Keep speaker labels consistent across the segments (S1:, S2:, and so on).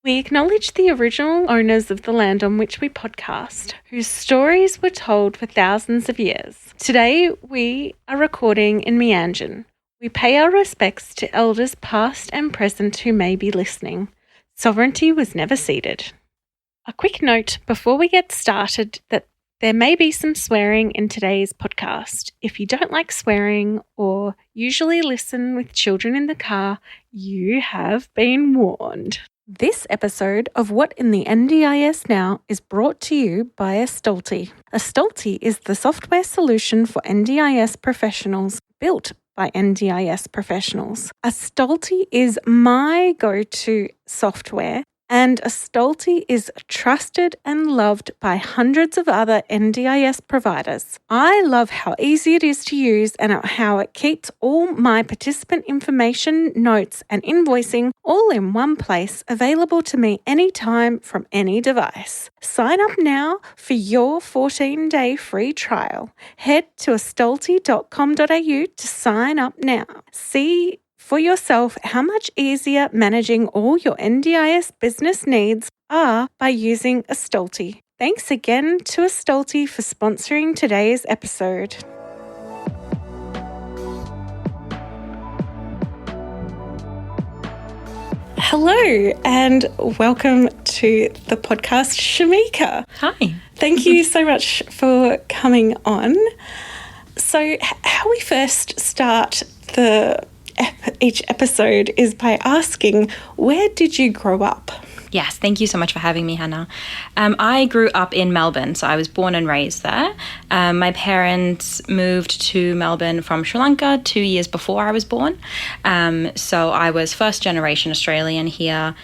S1: We acknowledge the original owners of the land on which we podcast, whose stories were told for thousands of years. Today, we are recording in Meanjin. We pay our respects to elders past and present who may be listening. Sovereignty was never ceded. A quick note before we get started that there may be some swearing in today's podcast. If you don't like swearing or usually listen with children in the car, you have been warned. This episode of What in the NDIS Now is brought to you by Astalty. Astalty is the software solution for NDIS professionals built by NDIS professionals. Astalty is my go-to software, and Astalty is trusted and loved by hundreds of other NDIS providers. I love how easy it is to use and how it keeps all my participant information, notes, and invoicing all in one place, available to me anytime from any device. Sign up now for your 14-day free trial. Head to astalty.com.au to sign up now. See for yourself how much easier managing all your NDIS business needs are by using Astalty. Thanks again to Astalty for sponsoring today's episode. Hello and welcome to the podcast, Shamika.
S2: Hi.
S1: Thank you so much for coming on. So how we first start each episode is by asking, where did you grow up?
S2: Yes, thank you so much for having me, Hannah. I grew up in Melbourne, so I was born and raised there. My parents moved to Melbourne from Sri Lanka 2 years before I was born. So I was first generation Australian here,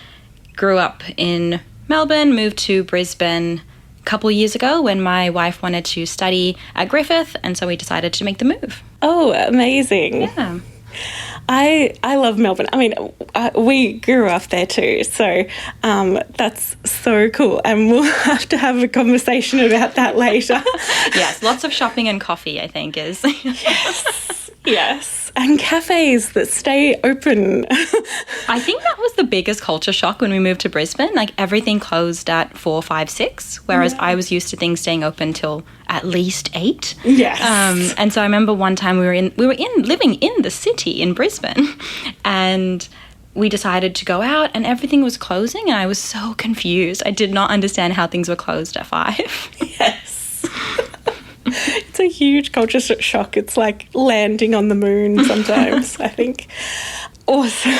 S2: grew up in Melbourne, moved to Brisbane a couple years ago when my wife wanted to study at Griffith, and so we decided to make the move.
S1: Oh, amazing.
S2: Yeah.
S1: I love Melbourne. I mean, we grew up there too, so that's so cool. And we'll have to have a conversation about that later.
S2: Yes, lots of shopping and coffee, I think, is.
S1: Yes. And cafes that stay open.
S2: I think that was the biggest culture shock when we moved to Brisbane. Like, everything closed at 4, 5, 6, whereas I was used to things staying open till at least 8.
S1: Yes.
S2: And so I remember one time we were living in the city in Brisbane, and we decided to go out and everything was closing, and I was so confused. I did not understand how things were closed at 5.
S1: Yes. It's a huge culture shock. It's like landing on the moon sometimes, I think. Awesome.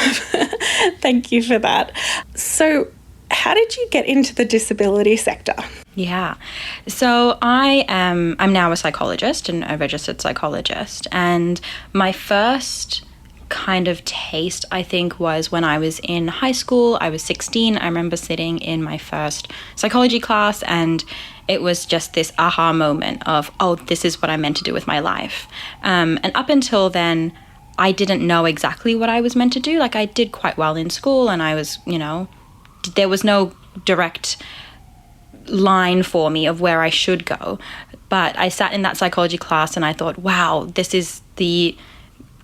S1: Thank you for that. So how did you get into the disability sector?
S2: Yeah. So I'm now a psychologist and a registered psychologist. And my first kind of taste, I think, was when I was in high school. I was 16. I remember sitting in my first psychology class, and it was just this aha moment of, oh, this is what I'm meant to do with my life. And up until then, I didn't know exactly what I was meant to do. Like, I did quite well in school, and I was, there was no direct line for me of where I should go. But I sat in that psychology class and I thought, wow, this is the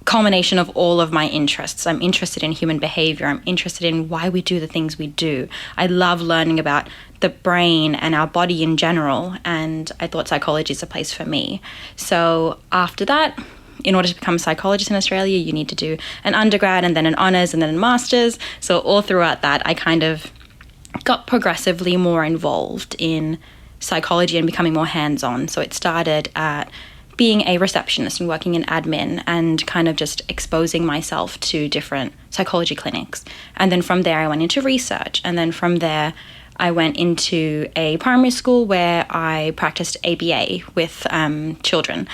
S2: culmination of all of my interests. I'm interested in human behavior. I'm interested in why we do the things we do. I love learning about the brain and our body in general, and I thought psychology is a place for me. So after that, in order to become a psychologist in Australia, you need to do an undergrad and then an honours and then a master's. So all throughout that, I kind of got progressively more involved in psychology and becoming more hands-on. So it started at being a receptionist and working in admin and kind of just exposing myself to different psychology clinics. And then from there, I went into research. And then from there, I went into a primary school where I practiced ABA with children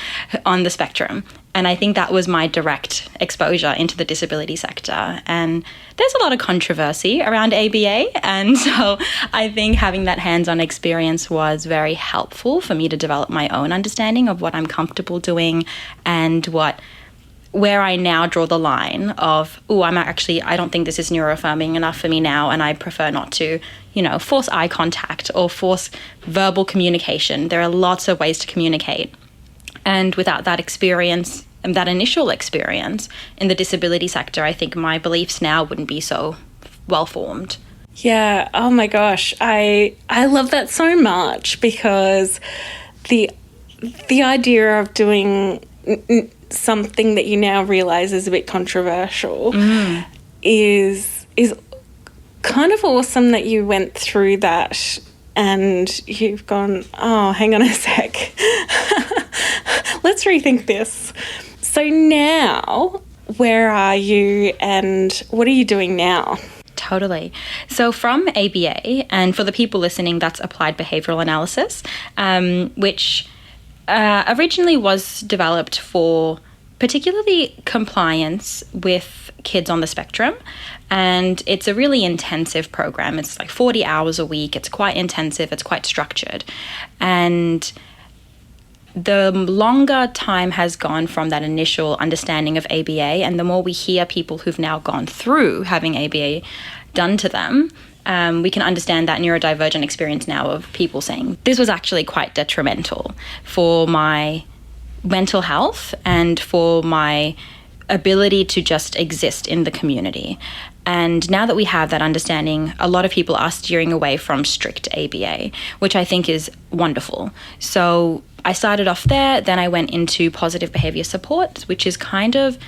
S2: on the spectrum. And I think that was my direct exposure into the disability sector. And there's a lot of controversy around ABA. And so I think having that hands-on experience was very helpful for me to develop my own understanding of what I'm comfortable doing and where I now draw the line of, I don't think this is neuroaffirming enough for me now, and I prefer not to, force eye contact or force verbal communication. There are lots of ways to communicate. And without that experience, that initial experience in the disability sector, I think my beliefs now wouldn't be so well formed.
S1: Yeah. Oh my gosh. I love that so much, because the idea of doing something that you now realize is a bit controversial is kind of awesome that you went through that and you've gone, oh, hang on a sec. Let's rethink this. So now, where are you and what are you doing now?
S2: Totally. So from ABA, and for the people listening, that's Applied Behavioral Analysis, which originally was developed for particularly compliance with kids on the spectrum. And it's a really intensive program. It's like 40 hours a week. It's quite intensive. It's quite structured. And the longer time has gone from that initial understanding of ABA, and the more we hear people who've now gone through having ABA done to them, we can understand that neurodivergent experience now of people saying, this was actually quite detrimental for my mental health and for my ability to just exist in the community. And now that we have that understanding, a lot of people are steering away from strict ABA, which I think is wonderful. So I started off there, then I went into positive behavior support, which is kind of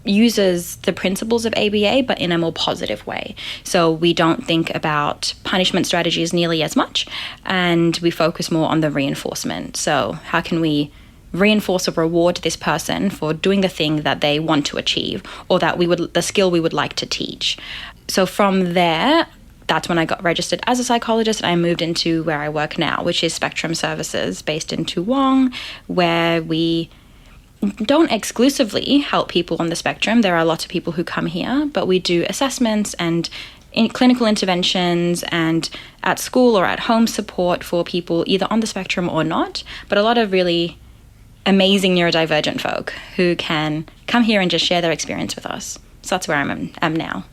S2: uses the principles of ABA, but in a more positive way. So we don't think about punishment strategies nearly as much, and we focus more on the reinforcement. So how can we reinforce or reward this person for doing the thing that they want to achieve, or that the skill we would like to teach. So from there, that's when I got registered as a psychologist, and I moved into where I work now, which is Spectrum Services, based in Toowong, where we don't exclusively help people on the spectrum. There are lots of people who come here, but we do assessments and clinical interventions and at school or at home support for people either on the spectrum or not, but a lot of really amazing neurodivergent folk who can come here and just share their experience with us. So that's where I'm now.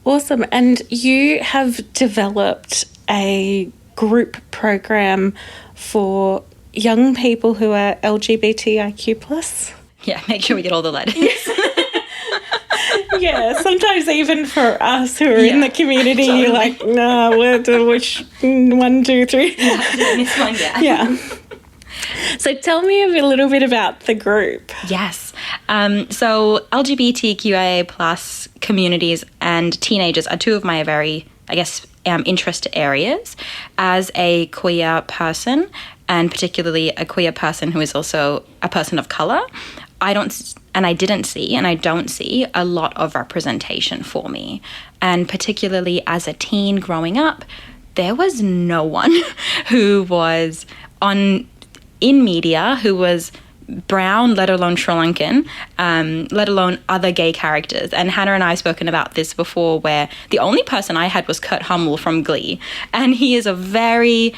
S1: Awesome. And you have developed a group program for young people who are LGBTIQ+.
S2: Yeah, make sure we get all the letters.
S1: Yeah, sometimes even for us who are in the community, totally. You're like, no, which 1, 2, 3?
S2: This one,
S1: Yeah. So tell me a little bit about the group.
S2: Yes. So LGBTQIA plus communities and teenagers are two of my very, interest areas. As a queer person, and particularly a queer person who is also a person of colour, I don't see a lot of representation for me. And particularly as a teen growing up, there was no one who was in media who was brown, let alone Sri Lankan, let alone other gay characters. And Hannah and I have spoken about this before, where the only person I had was Kurt Hummel from Glee. And he is a very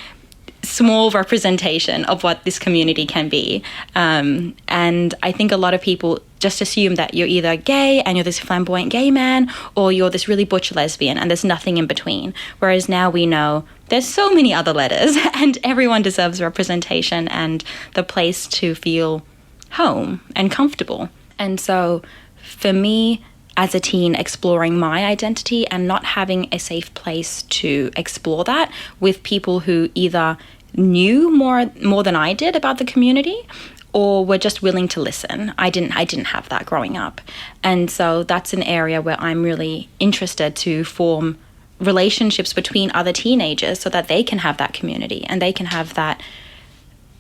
S2: small representation of what this community can be. And I think a lot of people just assume that you're either gay and you're this flamboyant gay man, or you're this really butch lesbian, and there's nothing in between. Whereas now we know there's so many other letters, and everyone deserves representation and the place to feel home and comfortable. And so for me, as a teen, exploring my identity and not having a safe place to explore that with people who either knew more than I did about the community, or were just willing to listen. I didn't have that growing up. And so that's an area where I'm really interested to form relationships between other teenagers so that they can have that community and they can have that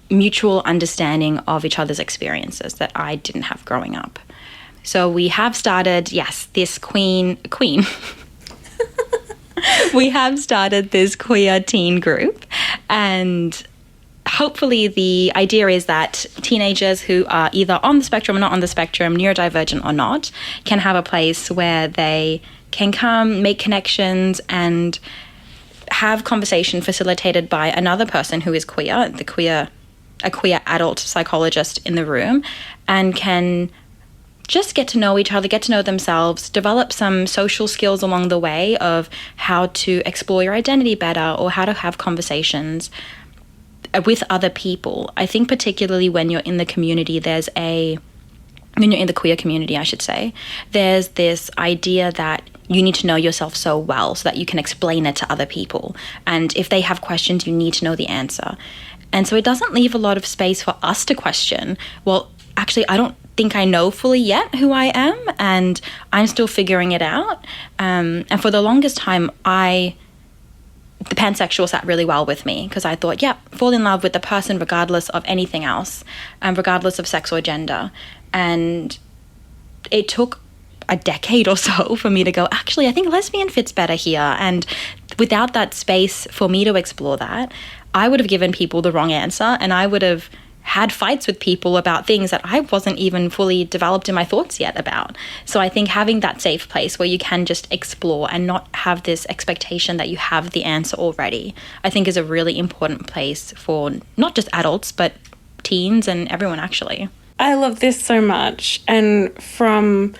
S2: mutual understanding of each other's experiences that I didn't have growing up. So we have started, this queen. We have started this queer teen group, and hopefully the idea is that teenagers who are either on the spectrum or not on the spectrum, neurodivergent or not, can have a place where they can come, make connections, and have conversation facilitated by another person who is queer, a queer adult psychologist in the room, and can just get to know each other, get to know themselves, develop some social skills along the way of how to explore your identity better or how to have conversations with other people. I think particularly when you're in the community, when you're in the queer community, I should say, there's this idea that you need to know yourself so well so that you can explain it to other people. And if they have questions, you need to know the answer. And so it doesn't leave a lot of space for us to question, well, actually, I don't think I know fully yet who I am, and I'm still figuring it out. And for the longest time, the pansexual sat really well with me, because I thought, fall in love with the person regardless of anything else, regardless of sex or gender. And it took a decade or so for me to go, actually, I think lesbian fits better here. And without that space for me to explore that, I would have given people the wrong answer, and I would have had fights with people about things that I wasn't even fully developed in my thoughts yet about. So I think having that safe place where you can just explore and not have this expectation that you have the answer already, I think is a really important place for not just adults, but teens and everyone, actually.
S1: I love this so much, and from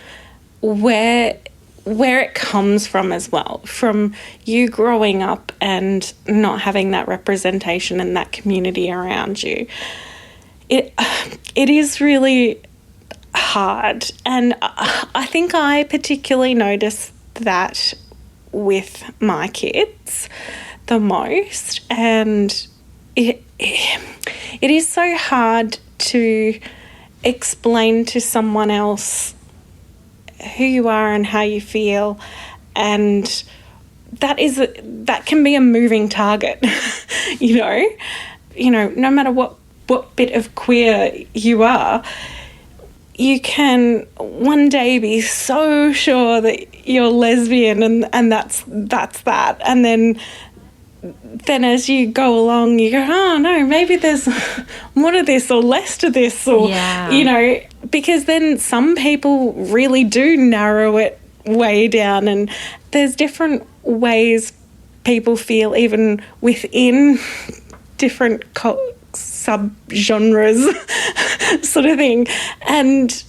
S1: where it comes from as well, from you growing up and not having that representation and that community around you. It is really hard, and I think I particularly notice that with my kids the most, and it is so hard to explain to someone else who you are and how you feel, and that can be a moving target. you know, no matter what bit of queer you are, you can one day be so sure that you're lesbian and that's that, and then as you go along you go, oh no, maybe there's more to this or less to this, or you know, because then some people really do narrow it way down, and there's different ways people feel even within different sub-genres sort of thing, and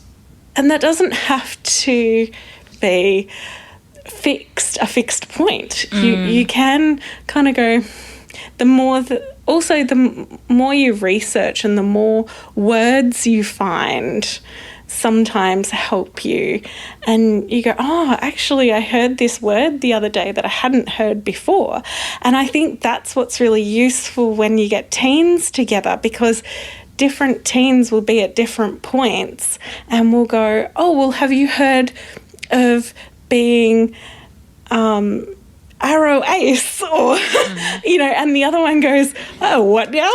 S1: that doesn't have to be a fixed point. You can kind of go, the more you research and the more words you find sometimes help you, and you go, oh, actually I heard this word the other day that I hadn't heard before. And I think that's what's really useful when you get teens together, because different teens will be at different points and will go, oh, well, have you heard of being arrow ace, or you know, and the other one goes, oh, what now?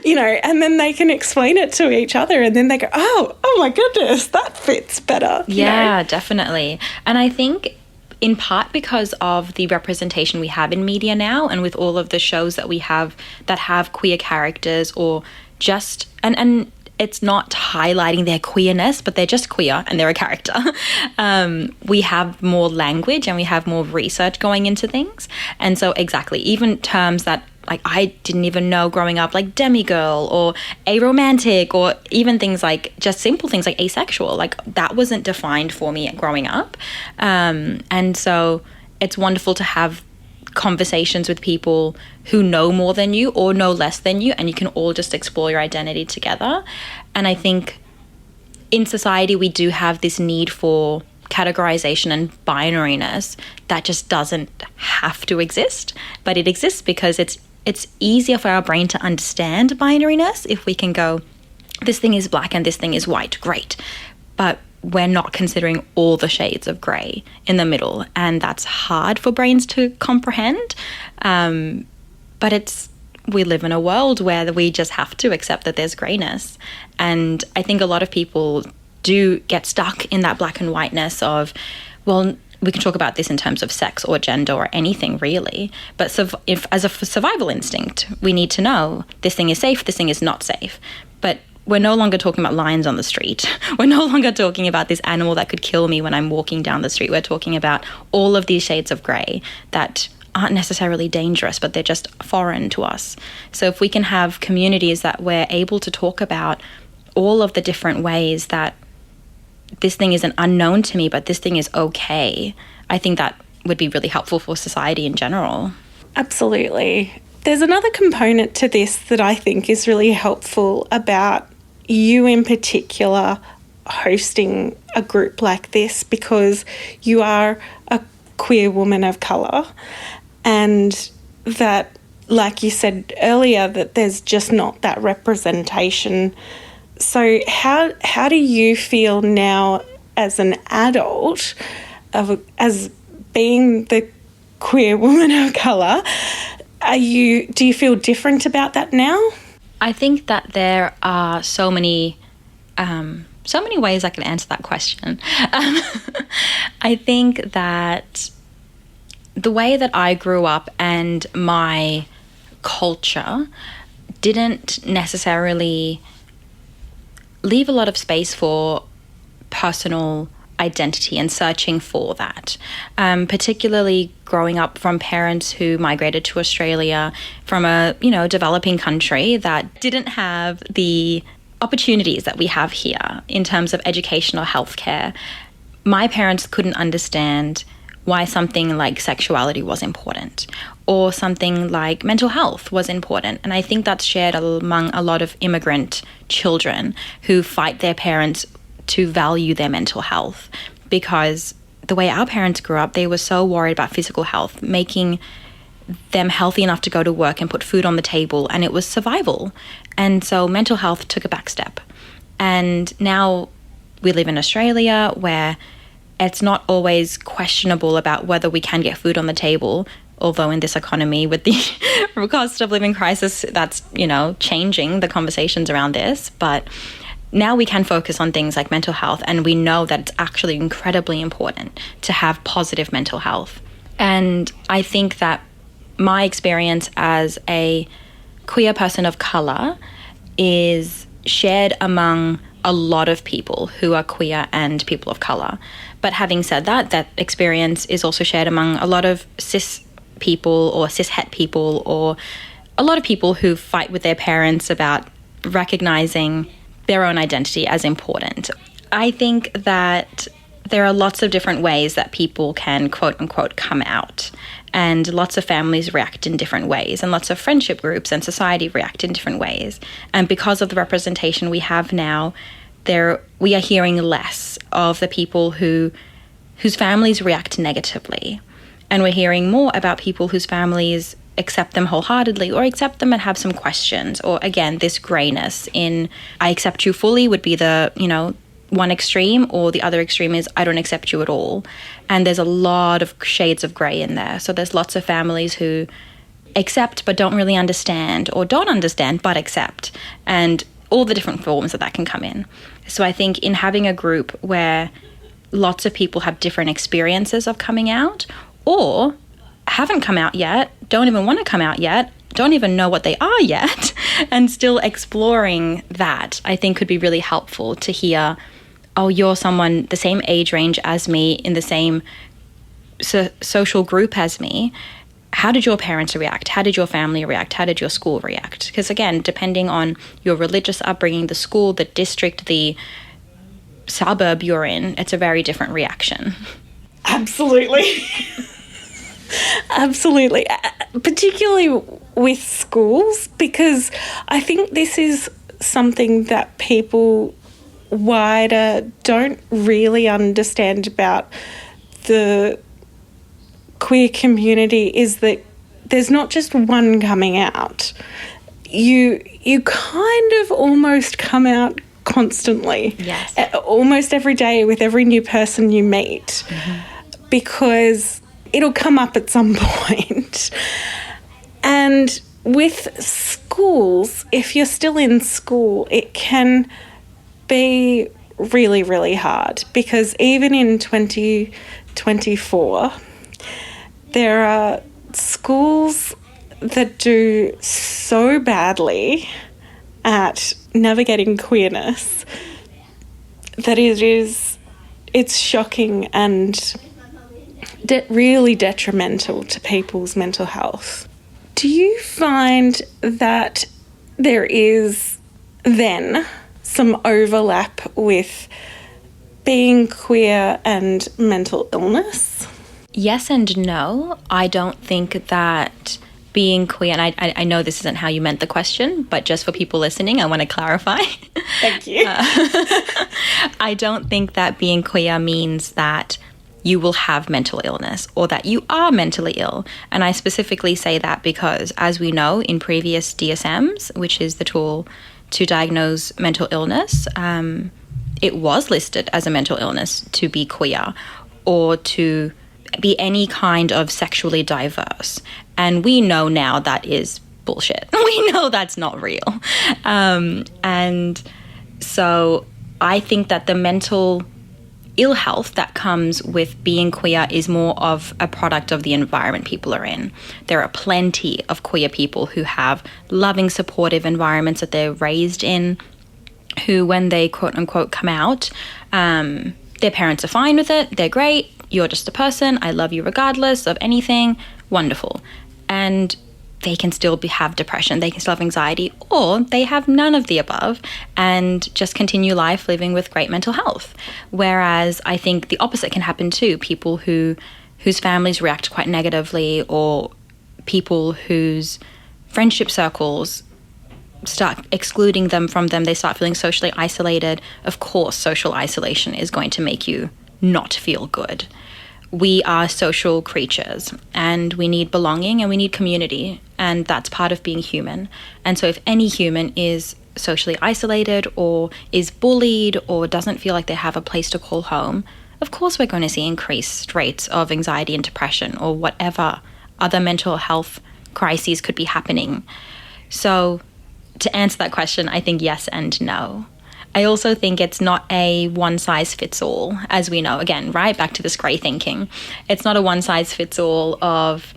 S1: You know, and then they can explain it to each other, and then they go, oh my goodness, that fits better.
S2: Yeah, definitely. And I think in part because of the representation we have in media now, and with all of the shows that we have that have queer characters, or just and it's not highlighting their queerness, but they're just queer and they're a character. We have more language and we have more research going into things. And so exactly, even terms that like I didn't even know growing up, like demigirl or aromantic, or even things like just simple things like asexual, like that wasn't defined for me growing up. And so it's wonderful to have conversations with people who know more than you or know less than you, and you can all just explore your identity together. And I think in society we do have this need for categorization and binariness that just doesn't have to exist, but it exists because it's easier for our brain to understand binariness if we can go, this thing is black and this thing is white, great, but we're not considering all the shades of grey in the middle, and that's hard for brains to comprehend. But we live in a world where we just have to accept that there's greyness. And I think a lot of people do get stuck in that black and whiteness of, well, we can talk about this in terms of sex or gender or anything really, but if as a survival instinct, we need to know this thing is safe, this thing is not safe. But we're no longer talking about lions on the street. We're no longer talking about this animal that could kill me when I'm walking down the street. We're talking about all of these shades of grey that aren't necessarily dangerous, but they're just foreign to us. So if we can have communities that we're able to talk about all of the different ways that this thing isn't unknown to me, but this thing is okay, I think that would be really helpful for society in general.
S1: Absolutely. There's another component to this that I think is really helpful about you in particular hosting a group like this, because you are a queer woman of colour, and that, like you said earlier, that there's just not that representation. So how do you feel now as an adult, as being the queer woman of colour? Do you feel different about that now?
S2: I think that there are so many ways I can answer that question. I think that the way that I grew up and my culture didn't necessarily leave a lot of space for personal identity and searching for that, particularly growing up from parents who migrated to Australia from a developing country that didn't have the opportunities that we have here in terms of education or healthcare. My parents couldn't understand why something like sexuality was important or something like mental health was important. And I think that's shared among a lot of immigrant children who fight their parents to value their mental health, because the way our parents grew up, they were so worried about physical health, making them healthy enough to go to work and put food on the table, and it was survival. And so mental health took a back step. And now we live in Australia, where it's not always questionable about whether we can get food on the table, although in this economy with the cost of living crisis, that's, changing the conversations around this. But now we can focus on things like mental health, and we know that it's actually incredibly important to have positive mental health. And I think that my experience as a queer person of colour is shared among a lot of people who are queer and people of colour. But having said that, that experience is also shared among a lot of cis people or cis-het people, or a lot of people who fight with their parents about recognising their own identity as important. I think that there are lots of different ways that people can quote unquote come out, and lots of families react in different ways, and lots of friendship groups and society react in different ways. And because of the representation we have now, we are hearing less of the people whose families react negatively. And we're hearing more about people whose families accept them wholeheartedly, or accept them and have some questions, or again, this grayness in I accept you fully would be the, one extreme, or the other extreme is I don't accept you at all. And there's a lot of shades of grey in there. So there's lots of families who accept but don't really understand, or don't understand but accept, and all the different forms that can come in. So I think in having a group where lots of people have different experiences of coming out, or haven't come out yet, don't even want to come out yet, don't even know what they are yet, and still exploring that, I think could be really helpful to hear, oh, you're someone the same age range as me, in the same social group as me. How did your parents react? How did your family react? How did your school react? Because again, depending on your religious upbringing, the school, the district, the suburb you're in, it's a very different reaction.
S1: Absolutely. Absolutely. Particularly with schools, because I think this is something that people wider don't really understand about the queer community, is that there's not just one coming out. You kind of almost come out constantly.
S2: Yes.
S1: Almost every day with every new person you meet. Mm-hmm. Because it'll come up at some point. And with schools, if you're still in school, it can be really, really hard, because even in 2024, there are schools that do so badly at navigating queerness that it's shocking and really detrimental to people's mental health. Do you find that there is then some overlap with being queer and mental illness?
S2: Yes and no. I don't think that being queer, and I know this isn't how you meant the question, but just for people listening, I want to clarify.
S1: Thank you.
S2: I don't think that being queer means that you will have mental illness or that you are mentally ill. And I specifically say that because, as we know, in previous DSMs, which is the tool to diagnose mental illness, it was listed as a mental illness to be queer or to be any kind of sexually diverse. And we know now that is bullshit. We know that's not real. And so I think that the mental ill health that comes with being queer is more of a product of the environment people are in. There are plenty of queer people who have loving, supportive environments that they're raised in, who, when they quote unquote come out, their parents are fine with it. They're great. You're just a person. I love you regardless of anything. Wonderful. And they can still have depression, they can still have anxiety, or they have none of the above and just continue life living with great mental health. Whereas I think the opposite can happen too. People whose families react quite negatively, or people whose friendship circles start excluding them from them, they start feeling socially isolated. Of course, social isolation is going to make you not feel good. We are social creatures and we need belonging and we need community, and that's part of being human. And so if any human is socially isolated or is bullied or doesn't feel like they have a place to call home, of course we're going to see increased rates of anxiety and depression or whatever other mental health crises could be happening. So to answer that question, I think yes and no. I also think it's not a one-size-fits-all, as we know. Again, right back to this grey thinking. It's not a one-size-fits-all of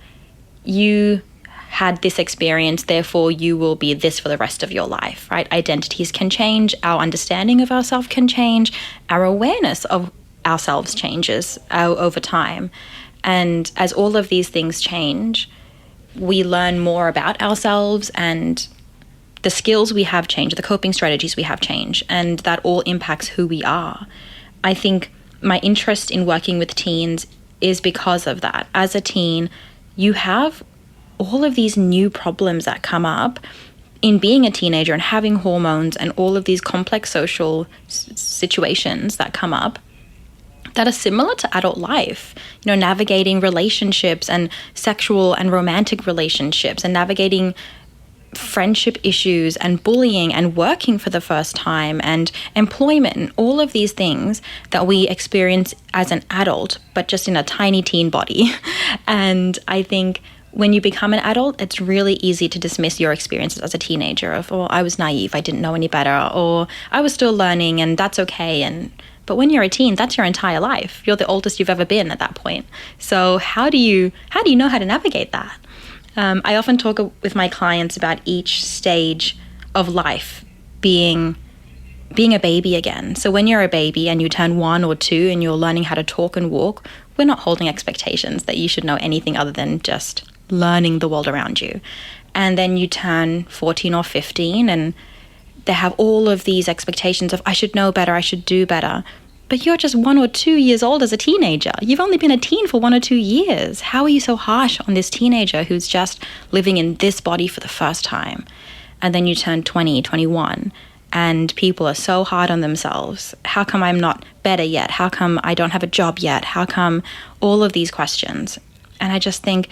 S2: you had this experience, therefore you will be this for the rest of your life, right? Identities can change, our understanding of ourselves can change, our awareness of ourselves changes over time. And as all of these things change, we learn more about ourselves, and the skills we have change, the coping strategies we have change, and that all impacts who we are. I think my interest in working with teens is because of that. As a teen, you have all of these new problems that come up in being a teenager and having hormones and all of these complex social situations that come up that are similar to adult life. You know, navigating relationships and sexual and romantic relationships, and navigating friendship issues and bullying and working for the first time and employment and all of these things that we experience as an adult, but just in a tiny teen body. And I think when you become an adult, it's really easy to dismiss your experiences as a teenager of, oh, I was naive, I didn't know any better, or I was still learning and that's okay. But when you're a teen, that's your entire life. You're the oldest you've ever been at that point. So how do you know how to navigate that? I often talk with my clients about each stage of life being a baby again. So when you're a baby and you turn 1 or 2 and you're learning how to talk and walk, we're not holding expectations that you should know anything other than just learning the world around you. And then you turn 14 or 15 and they have all of these expectations of, I should know better, I should do better. But you're just 1 or 2 years old as a teenager. You've only been a teen for 1 or 2 years. How are you so harsh on this teenager who's just living in this body for the first time? And then you turn 20, 21, and people are so hard on themselves. How come I'm not better yet? How come I don't have a job yet? How come all of these questions? And I just think,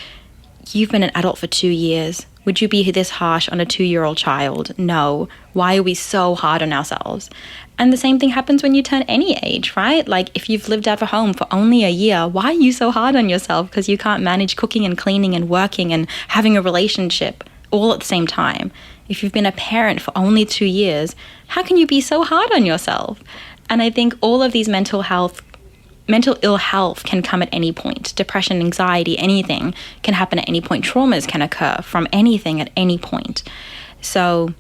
S2: you've been an adult for 2 years. Would you be this harsh on a 2-year-old child? No. Why are we so hard on ourselves? And the same thing happens when you turn any age, right? Like if you've lived out of home for only a year, why are you so hard on yourself? Because you can't manage cooking and cleaning and working and having a relationship all at the same time. If you've been a parent for only 2 years, how can you be so hard on yourself? And I think all of these mental ill health can come at any point. Depression, anxiety, anything can happen at any point. Traumas can occur from anything at any point. So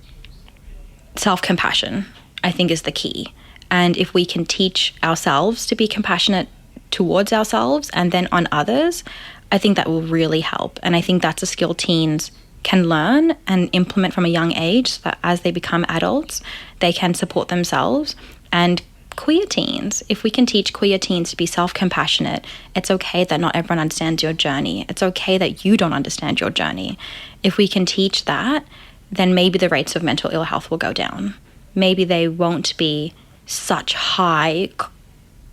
S2: self-compassion, I think, is the key. And if we can teach ourselves to be compassionate towards ourselves and then on others, I think that will really help. And I think that's a skill teens can learn and implement from a young age so that as they become adults, they can support themselves. And queer teens, if we can teach queer teens to be self-compassionate, it's okay that not everyone understands your journey. It's okay that you don't understand your journey. If we can teach that, then maybe the rates of mental ill health will go down. Maybe they won't be such high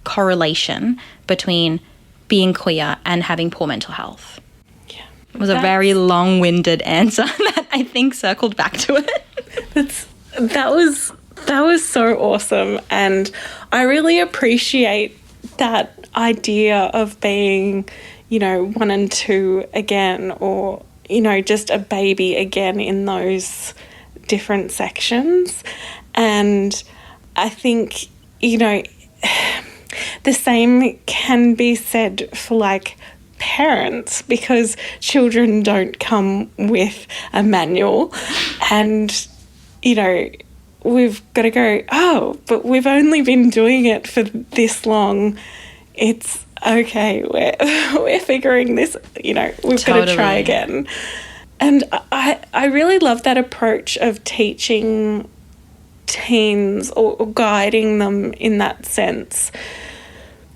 S2: correlation between being queer and having poor mental health.
S1: Yeah.
S2: It was a very long-winded answer that I think circled back to it.
S1: That was so awesome, and I really appreciate that idea of being, 1 and 2 again, or, just a baby again in those different sections. And I think, the same can be said for like parents, because children don't come with a manual, and, we've got to go, oh, but we've only been doing it for this long. It's okay. We're figuring this, we've got to try again. And I really love that approach of teaching teens or guiding them in that sense.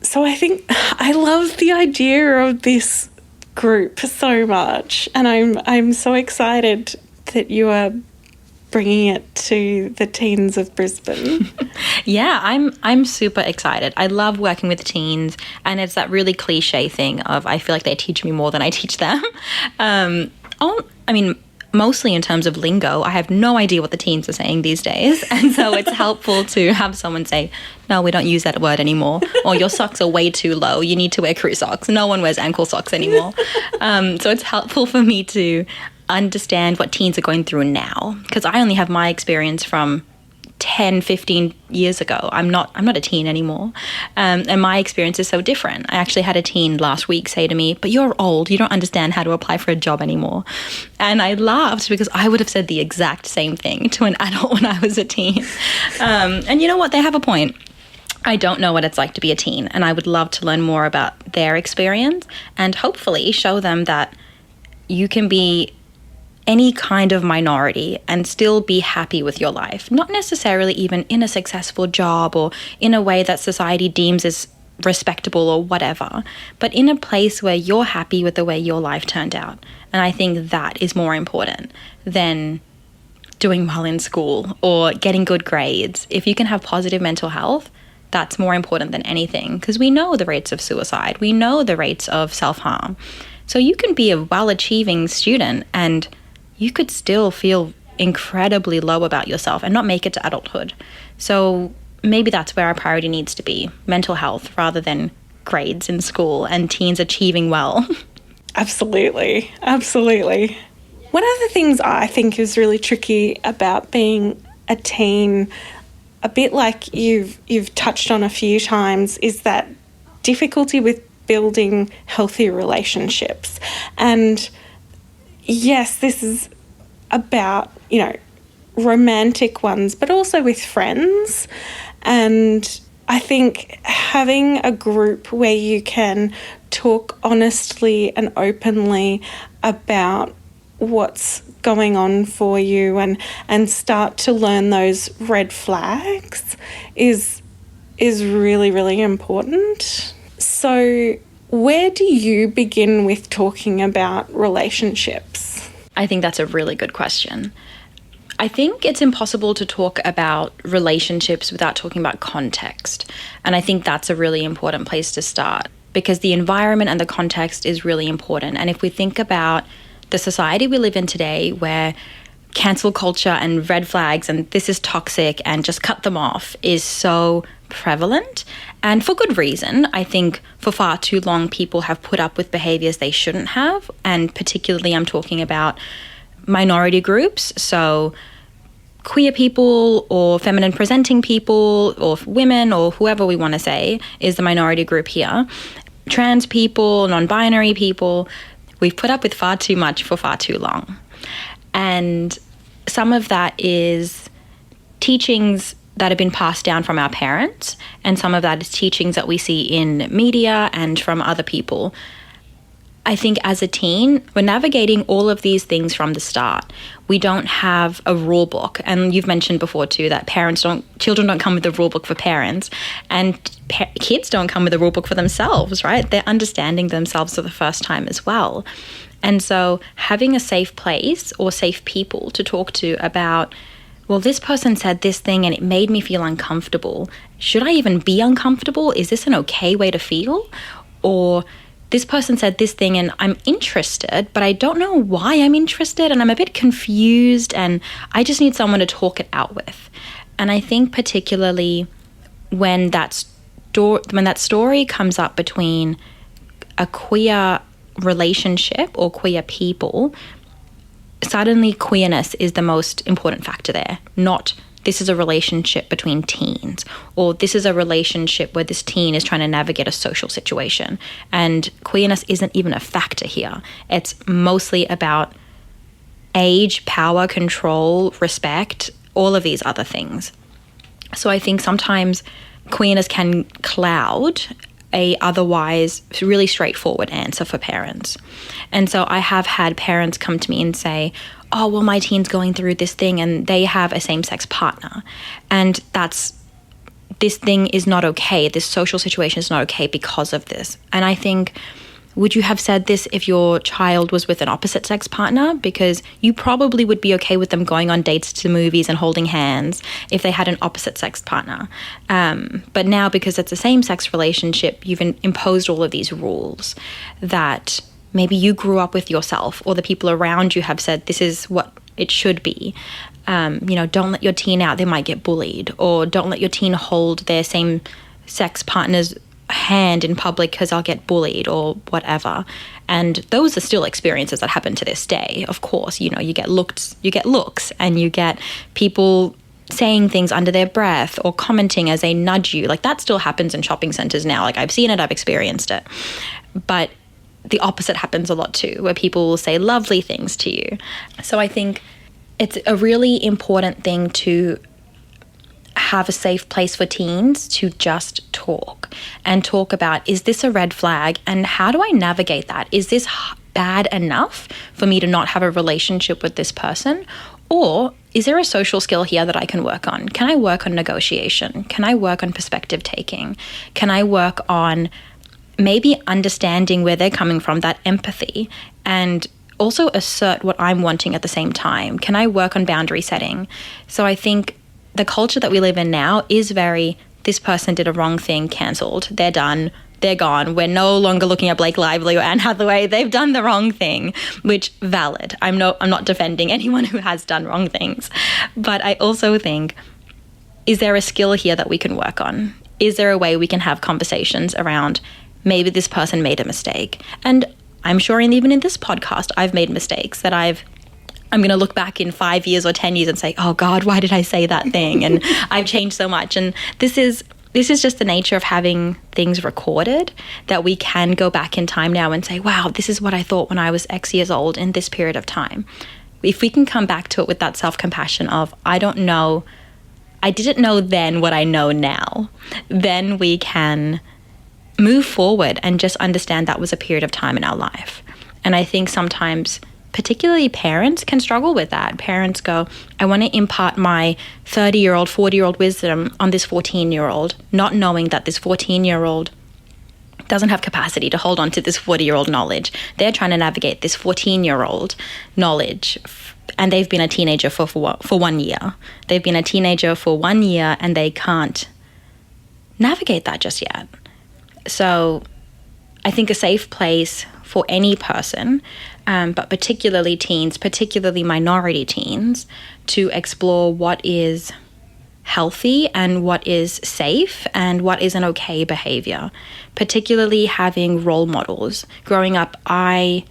S1: So I think I love the idea of this group so much, and I'm so excited that you are bringing it to the teens of Brisbane.
S2: Yeah, I'm super excited. I love working with teens, and it's that really cliche thing of I feel like they teach me more than I teach them. Mostly in terms of lingo, I have no idea what the teens are saying these days, and so it's helpful to have someone say, no, we don't use that word anymore, or your socks are way too low, you need to wear crew socks. No one wears ankle socks anymore. So it's helpful for me to understand what teens are going through now, because I only have my experience from 10, 15 years ago. I'm not a teen anymore. And my experience is so different. I actually had a teen last week say to me, but you're old, you don't understand how to apply for a job anymore. And I laughed because I would have said the exact same thing to an adult when I was a teen. And you know what? They have a point. I don't know what it's like to be a teen, and I would love to learn more about their experience and hopefully show them that you can be any kind of minority and still be happy with your life. Not necessarily even in a successful job or in a way that society deems as respectable or whatever, but in a place where you're happy with the way your life turned out. And I think that is more important than doing well in school or getting good grades. If you can have positive mental health, that's more important than anything, because we know the rates of suicide. We know the rates of self-harm. So you can be a well-achieving student and you could still feel incredibly low about yourself and not make it to adulthood. So maybe that's where our priority needs to be, mental health rather than grades in school and teens achieving well.
S1: Absolutely. Absolutely. One of the things I think is really tricky about being a teen, a bit like you've touched on a few times, is that difficulty with building healthy relationships. And yes, this is about, romantic ones, but also with friends. And I think having a group where you can talk honestly and openly about what's going on for you and start to learn those red flags is really, really important. So where do you begin with talking about relationships?
S2: I think that's a really good question. I think it's impossible to talk about relationships without talking about context. And I think that's a really important place to start, because the environment and the context is really important. And if we think about the society we live in today, where cancel culture and red flags and this is toxic and just cut them off is so prevalent, and for good reason. I think for far too long people have put up with behaviors they shouldn't have, and particularly I'm talking about minority groups, so queer people or feminine presenting people or women or whoever we want to say is the minority group here. Trans people, non-binary people, we've put up with far too much for far too long. And some of that is teachings that have been passed down from our parents, and some of that is teachings that we see in media and from other people. I think as a teen, we're navigating all of these things from the start. We don't have a rule book. And you've mentioned before too that children don't come with a rule book for parents, and kids don't come with a rule book for themselves, right? They're understanding themselves for the first time as well. And so having a safe place or safe people to talk to about, well, this person said this thing and it made me feel uncomfortable. Should I even be uncomfortable? Is this an okay way to feel? Or this person said this thing and I'm interested, but I don't know why I'm interested and I'm a bit confused and I just need someone to talk it out with. And I think particularly when that story comes up between a queer relationship or queer people, suddenly queerness is the most important factor there, not this is a relationship between teens, or this is a relationship where this teen is trying to navigate a social situation. And queerness isn't even a factor here. It's mostly about age, power, control, respect, all of these other things. So I think sometimes queerness can cloud a otherwise really straightforward answer for parents. And so I have had parents come to me and say, oh, well, my teen's going through this thing and they have a same-sex partner. And this thing is not okay. This social situation is not okay because of this. And I think, would you have said this if your child was with an opposite sex partner? Because you probably would be okay with them going on dates to movies and holding hands if they had an opposite sex partner. But now, because it's a same-sex relationship, you've imposed all of these rules that maybe you grew up with yourself, or the people around you have said this is what it should be. Don't let your teen out, they might get bullied. Or don't let your teen hold their same-sex partner's hand in public because I'll get bullied or whatever. And those are still experiences that happen to this day. Of course, you get looks and you get people saying things under their breath or commenting as they nudge you. Like, that still happens in shopping centers now. Like, I've seen it, I've experienced it. But the opposite happens a lot too, where people will say lovely things to you. So I think it's a really important thing to have a safe place for teens to just talk about, is this a red flag and how do I navigate that? Is this bad enough for me to not have a relationship with this person? Or is there a social skill here that I can work on? Can I work on negotiation? Can I work on perspective taking? Can I work on maybe understanding where they're coming from, that empathy, and also assert what I'm wanting at the same time? Can I work on boundary setting? So I think the culture that we live in now is very, this person did a wrong thing, cancelled, they're done, they're gone. We're no longer looking at Blake Lively or Anne Hathaway. They've done the wrong thing, which valid. I'm not defending anyone who has done wrong things. But I also think, is there a skill here that we can work on? Is there a way we can have conversations around maybe this person made a mistake? And I'm sure even in this podcast, I've made mistakes that I'm going to look back in 5 years or 10 years and say, oh God, why did I say that thing? And I've changed so much. And this is just the nature of having things recorded, that we can go back in time now and say, wow, this is what I thought when I was X years old in this period of time. If we can come back to it with that self-compassion of, I didn't know then what I know now, then we can move forward and just understand that was a period of time in our life. And I think sometimes, particularly parents, can struggle with that. Parents go, I want to impart my 30-year-old, 40-year-old wisdom on this 14-year-old, not knowing that this 14-year-old doesn't have capacity to hold on to this 40-year-old knowledge. They're trying to navigate this 14-year-old knowledge, and they've been a teenager for 1 year. They've been a teenager for 1 year, and they can't navigate that just yet. So I think a safe place for any person, but particularly teens, particularly minority teens, to explore what is healthy and what is safe and what is an okay behavior, particularly having role models. Growing up, I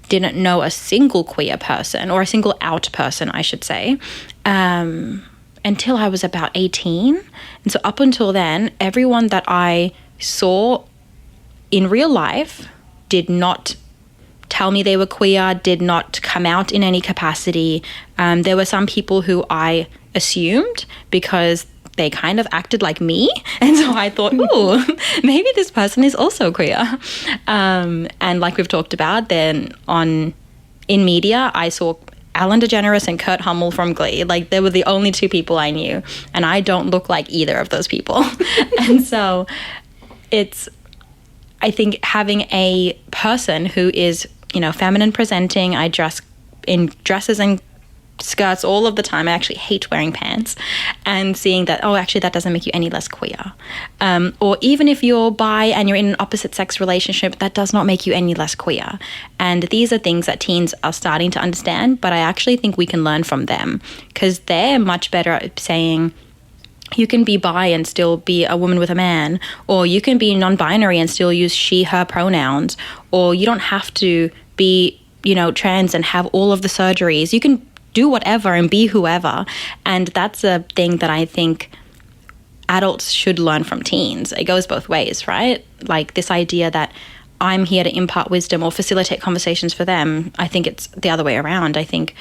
S2: didn't know a single queer person, or a single out person, I should say, until I was about 18. And so up until then, everyone that I saw in real life did not tell me they were queer, did not come out in any capacity. There were some people who I assumed because they kind of acted like me. And so I thought, ooh, maybe this person is also queer. And like we've talked about, then in media, I saw Ellen DeGeneres and Kurt Hummel from Glee. Like, they were the only two people I knew. And I don't look like either of those people. And so I think having a person who is, feminine presenting, I dress in dresses and skirts all of the time. I actually hate wearing pants, and seeing that, oh, actually that doesn't make you any less queer. Or even if you're bi and you're in an opposite sex relationship, that does not make you any less queer. And these are things that teens are starting to understand, but I actually think we can learn from them, because they're much better at saying, you can be bi and still be a woman with a man, or you can be non-binary and still use she, her pronouns, or you don't have to be, trans and have all of the surgeries. You can do whatever and be whoever. And that's a thing that I think adults should learn from teens. It goes both ways, right? Like this idea that I'm here to impart wisdom or facilitate conversations for them. I think it's the other way around. I think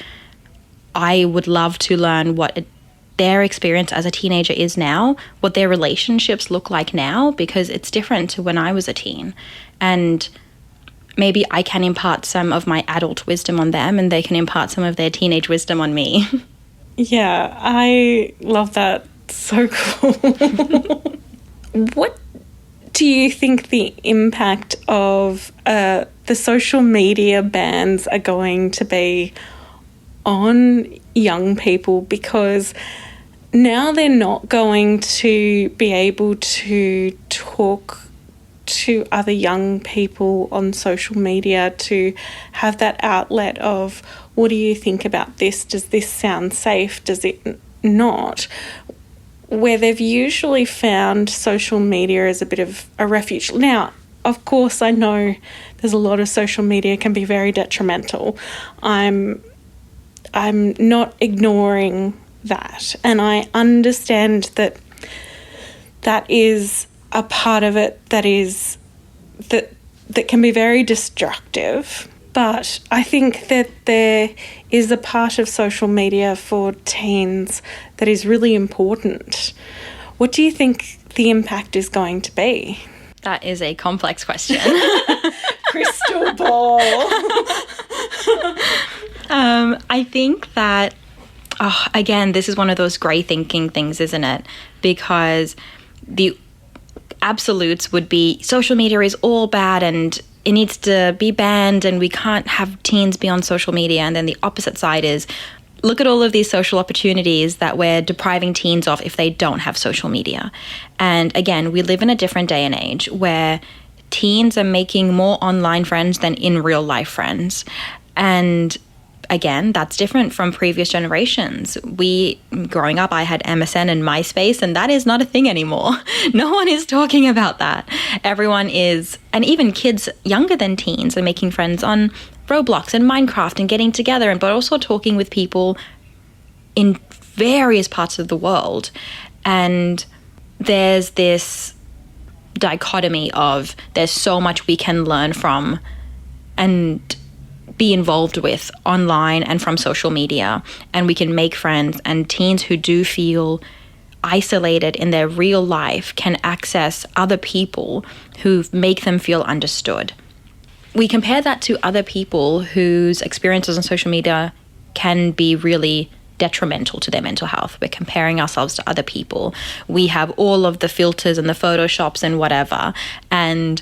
S2: I would love to learn what their experience as a teenager is now, what their relationships look like now, because it's different to when I was a teen. And maybe I can impart some of my adult wisdom on them and they can impart some of their teenage wisdom on me.
S1: Yeah, I love that. So cool. What do you think the impact of the social media bans are going to be on young people? Because now they're not going to be able to talk to other young people on social media, to have that outlet of, what do you think about this? Does this sound safe? Does it not? Where they've usually found social media as a bit of a refuge. Now, of course, I know there's a lot of social media can be very detrimental. I'm not ignoring that, and I understand that is a part of it that can be very destructive. But I think that there is a part of social media for teens that is really important. What do you think the impact is going to be?
S2: That is a complex question.
S1: Crystal ball.
S2: I think that, again, this is one of those grey thinking things, isn't it? Because the absolutes would be social media is all bad and it needs to be banned and we can't have teens be on social media. And then the opposite side is, look at all of these social opportunities that we're depriving teens of if they don't have social media. And again, we live in a different day and age where teens are making more online friends than in real life friends. And again, that's different from previous generations. Growing up, I had MSN and MySpace, and that is not a thing anymore. No one is talking about that. Everyone is, and even kids younger than teens are making friends on Roblox and Minecraft and getting together, but also talking with people in various parts of the world. And there's this dichotomy of there's so much we can learn from and be involved with online and from social media, and we can make friends, and teens who do feel isolated in their real life can access other people who make them feel understood. We compare that to other people whose experiences on social media can be really detrimental to their mental health. We're comparing ourselves to other people. We have all of the filters and the photoshops and whatever, and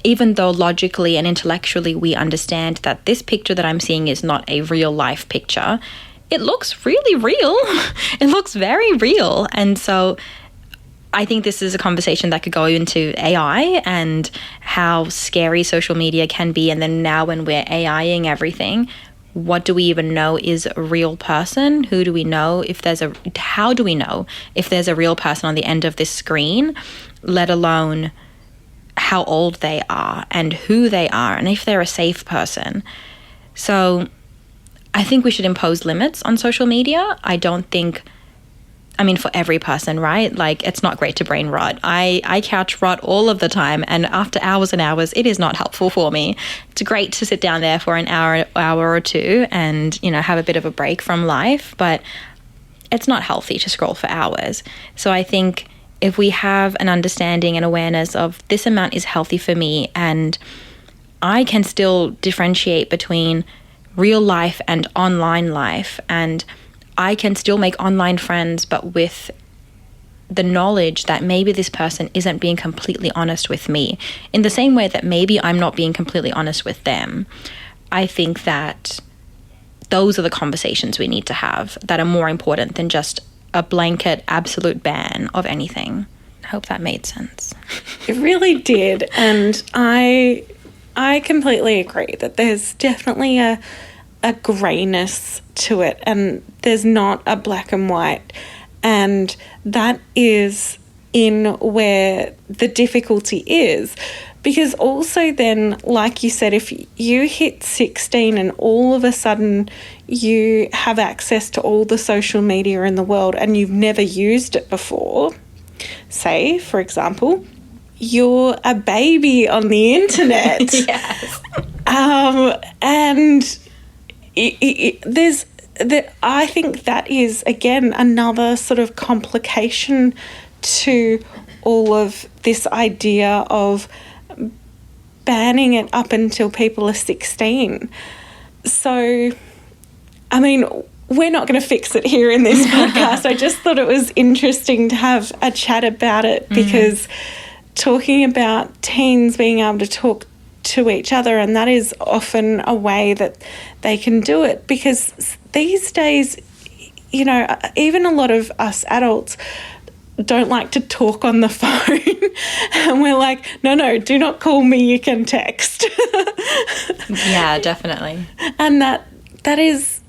S2: even though logically and intellectually we understand that this picture that I'm seeing is not a real life picture, it looks really real. It looks very real. And so I think this is a conversation that could go into AI and how scary social media can be. And then now when we're AIing everything, what do we even know is a real person? How do we know if there's a real person on the end of this screen, let alone how old they are and who they are and if they're a safe person. So I think we should impose limits on social media. For every person, right? Like, it's not great to brain rot. I couch rot all of the time, and after hours and hours, it is not helpful for me. It's great to sit down there for an hour or two and, have a bit of a break from life, but it's not healthy to scroll for hours. So I think if we have an understanding and awareness of this amount is healthy for me, and I can still differentiate between real life and online life, and I can still make online friends, but with the knowledge that maybe this person isn't being completely honest with me, in the same way that maybe I'm not being completely honest with them. I think that those are the conversations we need to have that are more important than just a blanket absolute ban of anything. I hope that made sense.
S1: It really did. And I completely agree that there's definitely a greyness to it, and there's not a black and white. And that is in where the difficulty is. Because also then, like you said, if you hit 16 and all of a sudden you have access to all the social media in the world and you've never used it before, say, for example, you're a baby on the internet.
S2: Yes.
S1: And I think that is, again, another sort of complication to all of this idea of banning it up until people are 16. So, I mean, we're not going to fix it here in this podcast. I just thought it was interesting to have a chat about it, because talking about teens being able to talk to each other, and that is often a way that they can do it, because these days, you know, even a lot of us adults don't like to talk on the phone, and we're like, no, do not call me, you can text.
S2: Yeah, definitely.
S1: And that is,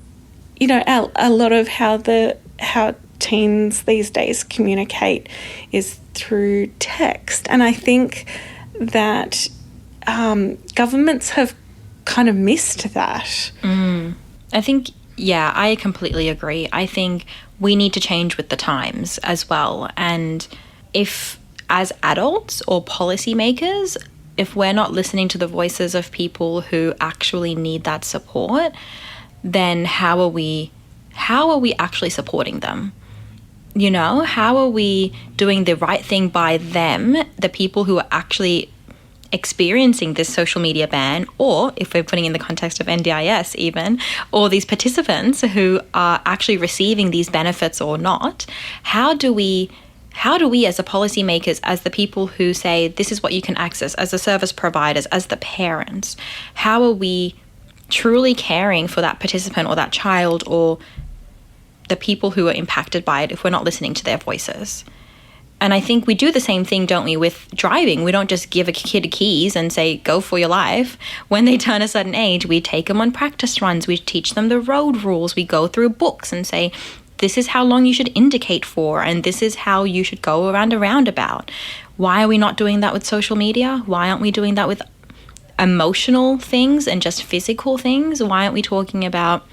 S1: you know, a lot of how teens these days communicate is through text. And I think that governments have kind of missed that.
S2: I think, yeah, I completely agree. I think we need to change with the times as well. And if, as adults or policymakers, if we're not listening to the voices of people who actually need that support, then how are we actually supporting them? You know, how are we doing the right thing by them, the people who are actually experiencing this social media ban, or if we're putting in the context of NDIS even, or these participants who are actually receiving these benefits or not? How do we as the policymakers, as the people who say this is what you can access, as the service providers, as the parents, how are we truly caring for that participant or that child or the people who are impacted by it if we're not listening to their voices? And I think we do the same thing, don't we, with driving? We don't just give a kid keys and say, go for your life. When they turn a certain age, we take them on practice runs. We teach them the road rules. We go through books and say, this is how long you should indicate for, and this is how you should go around a roundabout. Why are we not doing that with social media? Why aren't we doing that with emotional things and just physical things? Why aren't we talking about,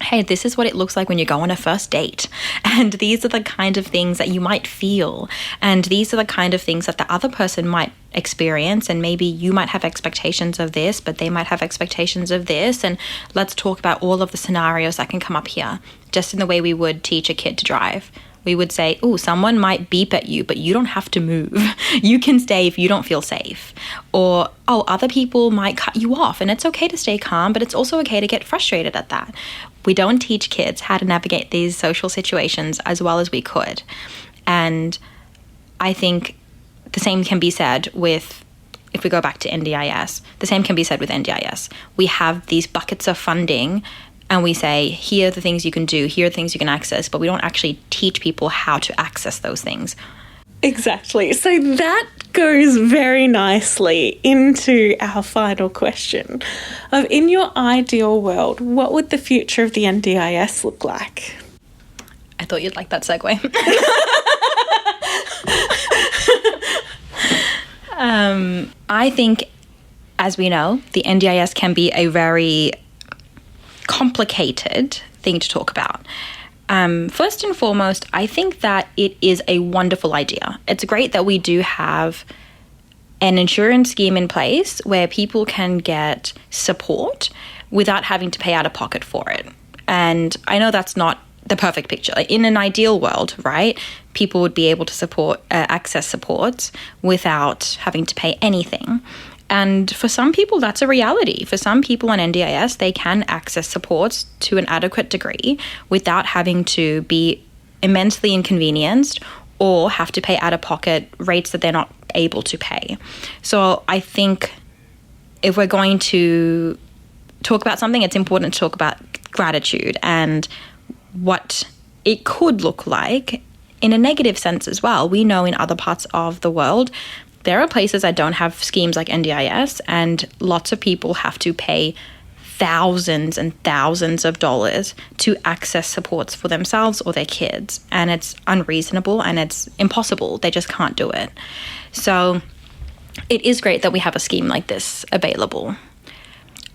S2: hey, this is what it looks like when you go on a first date, and these are the kind of things that you might feel, and these are the kind of things that the other person might experience, and maybe you might have expectations of this, but they might have expectations of this, and let's talk about all of the scenarios that can come up here, just in the way we would teach a kid to drive. We would say, oh, someone might beep at you, but you don't have to move. You can stay if you don't feel safe. Or, oh, other people might cut you off, and it's okay to stay calm, but it's also okay to get frustrated at that. We don't teach kids how to navigate these social situations as well as we could. And I think the same can be said with, if we go back to NDIS, the same can be said with NDIS. We have these buckets of funding, and we say, here are the things you can do, here are the things you can access, but we don't actually teach people how to access those things.
S1: Exactly. So that goes very nicely into our final question of, in your ideal world, what would the future of the NDIS look like?
S2: I thought you'd like that segue. I think, as we know, the NDIS can be a very complicated thing to talk about. First and foremost, I think that it is a wonderful idea. It's great that we do have an insurance scheme in place where people can get support without having to pay out of pocket for it. And I know that's not the perfect picture. In an ideal world, right, people would be able to access supports without having to pay anything. And for some people, that's a reality. For some people on NDIS, they can access supports to an adequate degree without having to be immensely inconvenienced or have to pay out-of-pocket rates that they're not able to pay. So I think if we're going to talk about something, it's important to talk about gratitude and what it could look like in a negative sense as well. We know in other parts of the world, there are places that don't have schemes like NDIS, and lots of people have to pay thousands and thousands of dollars to access supports for themselves or their kids. And it's unreasonable and it's impossible. They just can't do it. So it is great that we have a scheme like this available.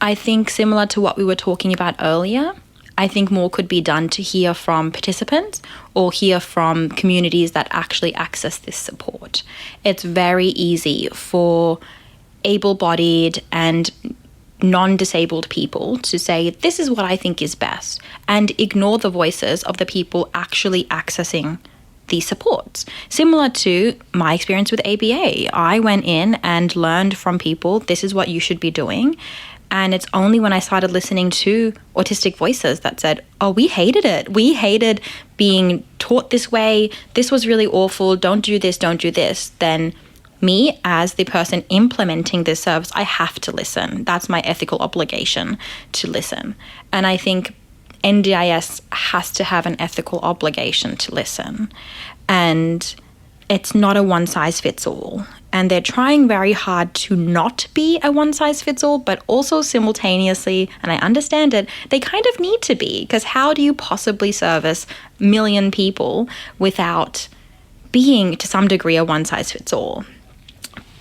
S2: I think similar to what we were talking about earlier, I think more could be done to hear from participants or hear from communities that actually access this support. It's very easy for able-bodied and non-disabled people to say, this is what I think is best, and ignore the voices of the people actually accessing these supports. Similar to my experience with ABA, I went in and learned from people, this is what you should be doing. And it's only when I started listening to autistic voices that said, oh, we hated it. We hated being taught this way. This was really awful. Don't do this, don't do this. Then me, as the person implementing this service, I have to listen. That's my ethical obligation, to listen. And I think NDIS has to have an ethical obligation to listen. And it's not a one-size-fits-all. And they're trying very hard to not be a one-size-fits-all, but also simultaneously, and I understand it, they kind of need to be, because how do you possibly service a million people without being, to some degree, a one-size-fits-all?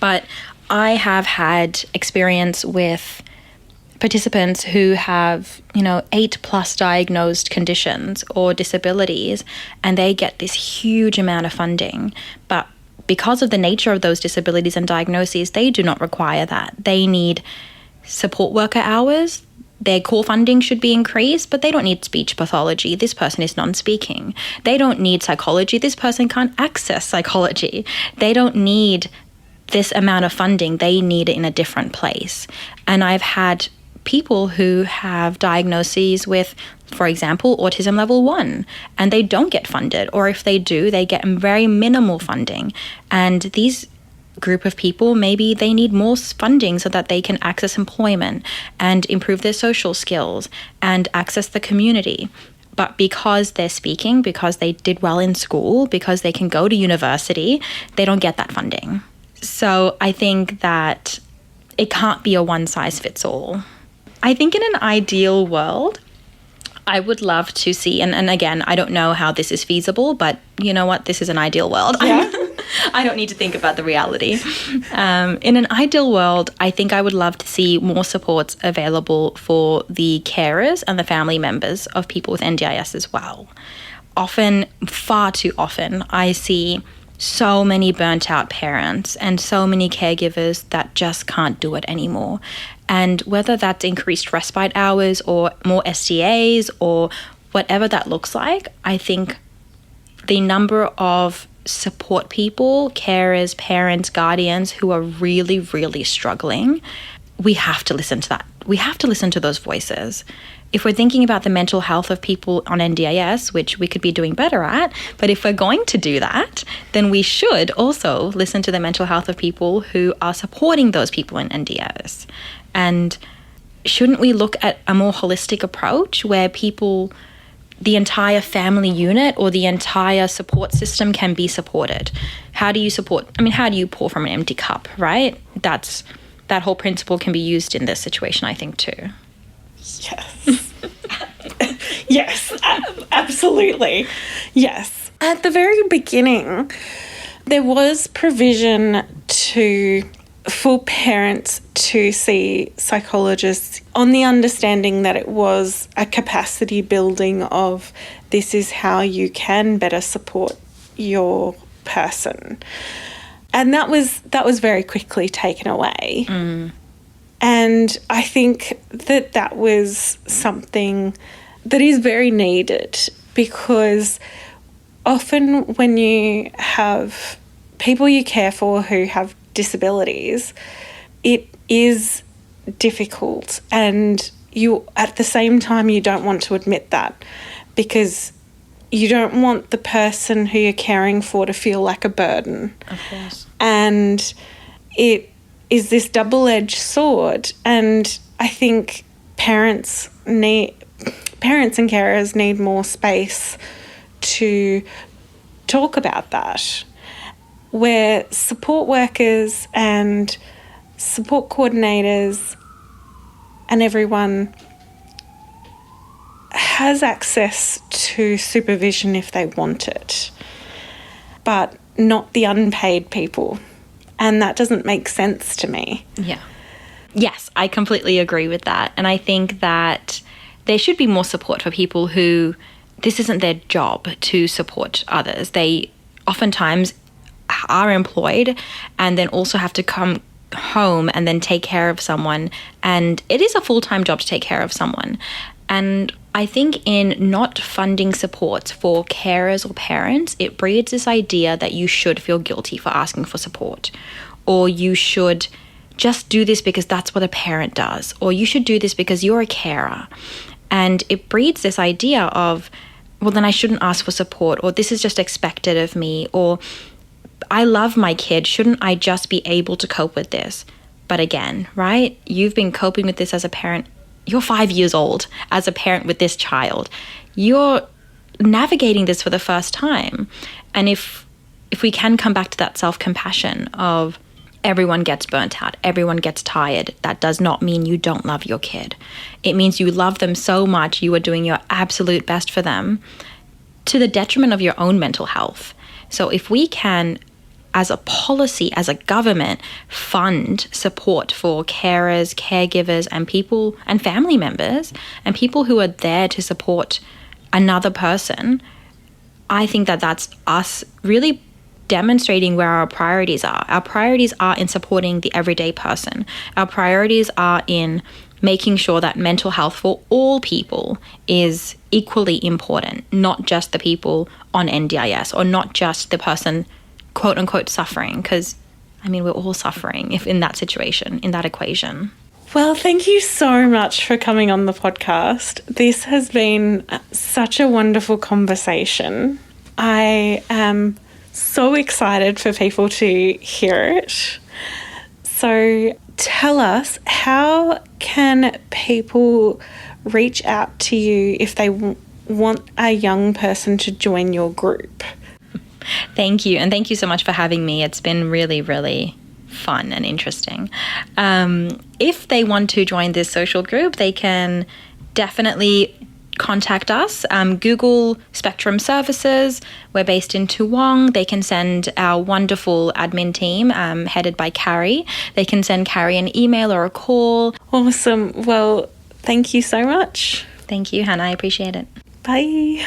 S2: But I have had experience with participants who have, 8+ diagnosed conditions or disabilities, and they get this huge amount of funding. But because of the nature of those disabilities and diagnoses, they do not require that. They need support worker hours. Their core funding should be increased, but they don't need speech pathology. This person is non-speaking. They don't need psychology. This person can't access psychology. They don't need this amount of funding. They need it in a different place. And I've had people who have diagnoses with, for example, autism level 1, and they don't get funded, or if they do, they get very minimal funding. And these group of people, maybe they need more funding so that they can access employment and improve their social skills and access the community. But because they're speaking, because they did well in school, because they can go to university, they don't get that funding. So I think that it can't be a one-size-fits-all. I think in an ideal world, I would love to see, and again, I don't know how this is feasible, but you know what? This is an ideal world. Yeah. I don't need to think about the reality. In an ideal world, I think I would love to see more supports available for the carers and the family members of people with NDIS as well. Often, far too often, I see so many burnt out parents and so many caregivers that just can't do it anymore. And whether that's increased respite hours or more SDAs or whatever that looks like, I think the number of support people, carers, parents, guardians who are really, really struggling, we have to listen to that. We have to listen to those voices. If we're thinking about the mental health of people on NDIS, which we could be doing better at, but if we're going to do that, then we should also listen to the mental health of people who are supporting those people in NDIS. And shouldn't we look at a more holistic approach where people, the entire family unit or the entire support system can be supported? How do you pour from an empty cup, right? That whole principle can be used in this situation, I think, too.
S1: Yes. Yes, absolutely. Yes. At the very beginning, there was provision for parents to see psychologists on the understanding that it was a capacity building of this is how you can better support your person. And that was very quickly taken away. Mm. And I think that was something that is very needed, because often when you have people you care for who have disabilities, it is difficult, and you, at the same time, you don't want to admit that, because you don't want the person who you're caring for to feel like a burden.
S2: Of course.
S1: And it is this double-edged sword, and I think parents parents and carers need more space to talk about that, where support workers and support coordinators and everyone has access to supervision if they want it, but not the unpaid people. And that doesn't make sense to me.
S2: Yeah. Yes, I completely agree with that. And I think that there should be more support for people who this isn't their job to support others. They oftentimes are employed and then also have to come home and then take care of someone. And it is a full-time job to take care of someone. And I think in not funding supports for carers or parents, it breeds this idea that you should feel guilty for asking for support, or you should just do this because that's what a parent does, or you should do this because you're a carer. And it breeds this idea of, well, then I shouldn't ask for support, or this is just expected of me, or I love my kid, shouldn't I just be able to cope with this? But again, right? You've been coping with this as a parent. You're 5 years old as a parent with this child. You're navigating this for the first time. And if we can come back to that self-compassion of everyone gets burnt out, everyone gets tired, that does not mean you don't love your kid. It means you love them so much, you are doing your absolute best for them to the detriment of your own mental health. So if we can, as a policy, as a government, fund support for carers, caregivers, and people and family members and people who are there to support another person, I think that that's us really demonstrating where our priorities are. Our priorities are in supporting the everyday person. Our priorities are in making sure that mental health for all people is equally important, not just the people on NDIS or not just the person quote unquote suffering, because I mean, we're all suffering if in that situation, in that equation.
S1: Well, thank you so much for coming on the podcast. This has been such a wonderful conversation. I am so excited for people to hear it. So tell us, how can people reach out to you if they want a young person to join your group?
S2: Thank you. And thank you so much for having me. It's been really, really fun and interesting. If they want to join this social group, they can definitely contact us. Google Spectrum Services. We're based in Toowong. They can send our wonderful admin team headed by Carrie. They can send Carrie an email or a call.
S1: Awesome. Well, thank you so much.
S2: Thank you, Hannah. I appreciate it.
S1: Bye.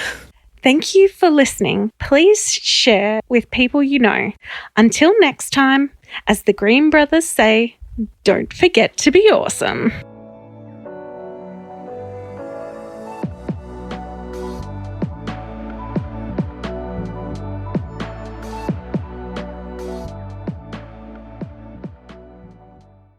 S1: Thank you for listening. Please share with people you know. Until next time, as the Green Brothers say, don't forget to be awesome.